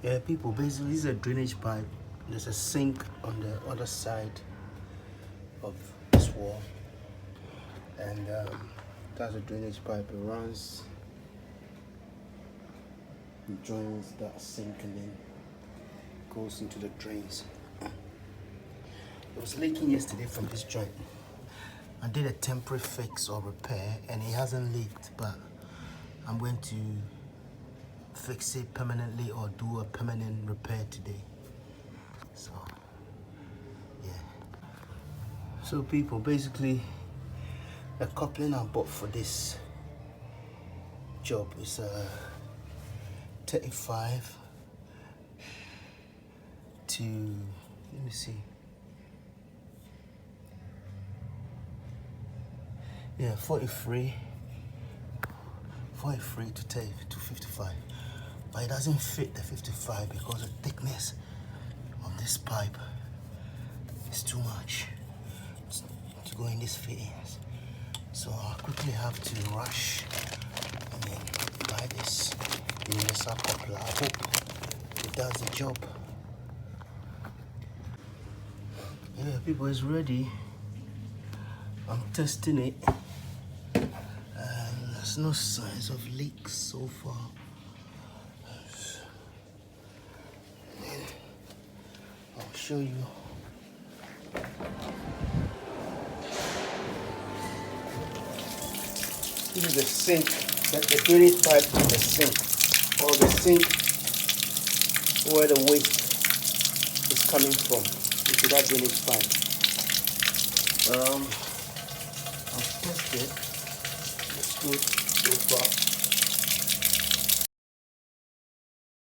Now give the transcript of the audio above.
Yeah, people, basically this is a drainage pipe. There's a sink on the other side of this wall, and that's a drainage pipe. It runs, it joins that sink, and then goes into the drains. It was leaking yesterday from this joint. I did a temporary fix or repair, and it hasn't leaked, but I'm going to fix it permanently or do a permanent repair today. So yeah, so people, basically the coupling I bought for this job is 35 to, let me see, yeah, 43 to 55, but it doesn't fit the 55 because the thickness of this pipe is too much to go in these fittings. So I quickly have to rush and then buy this universal coupler. I hope it does the job. Yeah, people, it's ready. I'm testing it, and there's no signs of leaks so far. I'll show you. This is the sink, the drainage pipe to the sink, or the sink where the waste is coming from into that drainage pipe. I've tested. It's good so far.